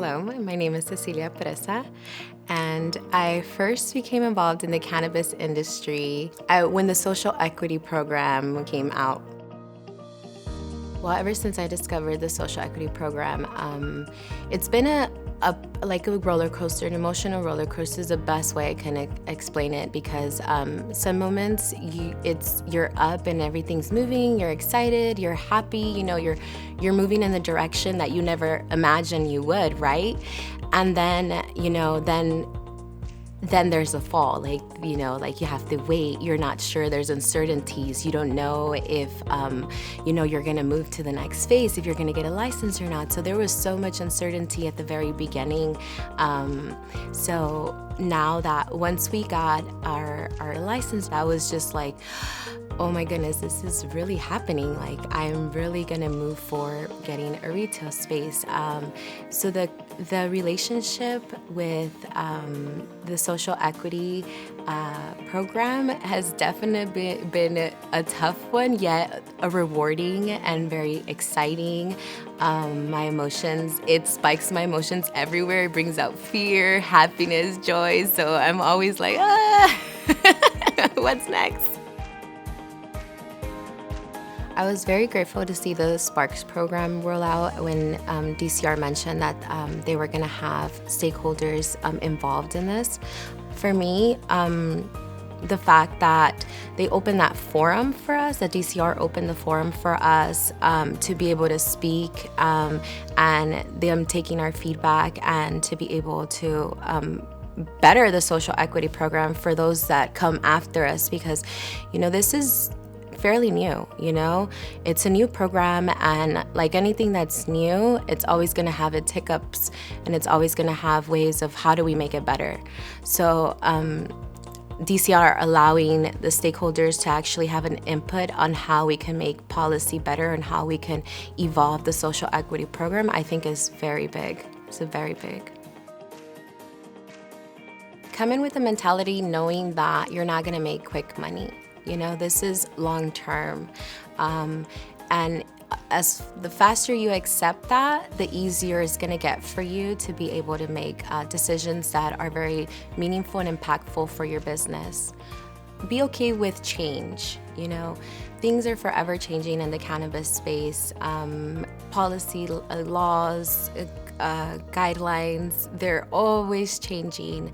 Hello, my name is Cecilia Preza, and I first became involved in the cannabis industry when the social equity program came out. Well, ever since I discovered the social equity program, it's been like a roller coaster. An emotional roller coaster is the best way I can explain it, because some moments you're up and everything's moving, you're excited, you're happy, you're moving in the direction that you never imagined you would, right? And then there's a fall, like you have to wait. You're not sure. There's uncertainties. You don't know if, you're going to move to the next phase, if you're going to get a license or not. So there was so much uncertainty at the very beginning. So now that once we got our license, that was just like, oh my goodness, this is really happening. Like, I'm really gonna move for getting a retail space. So the relationship with the social equity program has definitely been a tough one, yet a rewarding and very exciting. My emotions, it spikes my emotions everywhere. It brings out fear, happiness, joy. So I'm always like, what's next? I was very grateful to see the Sparks program roll out when DCR mentioned that they were going to have stakeholders involved in this. For me, the fact that they opened that forum for us, that DCR opened the forum for us to be able to speak, and them taking our feedback and to be able to better the social equity program for those that come after us, because this is fairly new. It's a new program, and like anything that's new, it's always going to have its hiccups, and it's always going to have ways of how do we make it better. So DCR allowing the stakeholders to actually have an input on how we can make policy better and how we can evolve the social equity program, I think is very big. It's very big. Come in with the mentality knowing that you're not going to make quick money. This is long term. And as the faster you accept that, the easier it's going to get for you to be able to make decisions that are very meaningful and impactful for your business. Be okay with change. Things are forever changing in the cannabis space. Policy, laws, guidelines, they're always changing.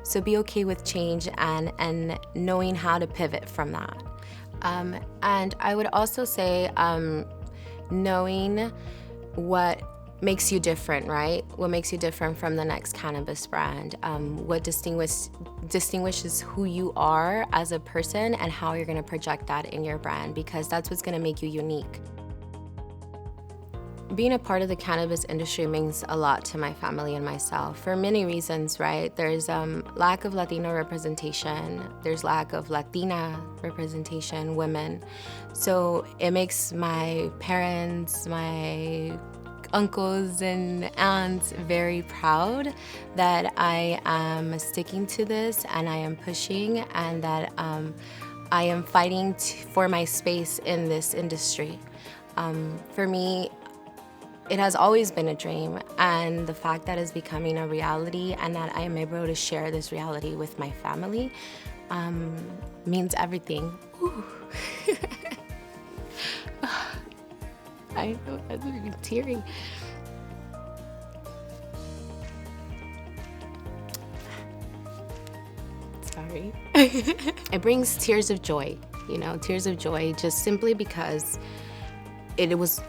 So be okay with change and knowing how to pivot from that. And I would also say knowing what makes you different, right? What makes you different from the next cannabis brand? What distinguishes who you are as a person and how you're going to project that in your brand, because that's what's going to make you unique. Being a part of the cannabis industry means a lot to my family and myself for many reasons, right? There's lack of Latino representation. There's lack of Latina representation, women. So it makes my parents, my uncles and aunts very proud that I am sticking to this and I am pushing, and that I am fighting for my space in this industry. For me, it has always been a dream, and the fact that it's becoming a reality and that I am able to share this reality with my family means everything. I know, that's really teary. Sorry. It brings tears of joy, tears of joy, just simply because it was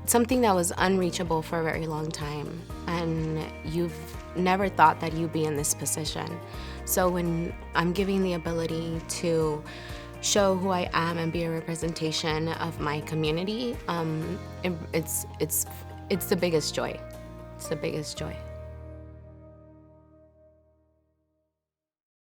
something that was unreachable for a very long time, and you've never thought that you'd be in this position. So when I'm giving the ability to show who I am and be a representation of my community, it's the biggest joy. It's the biggest joy.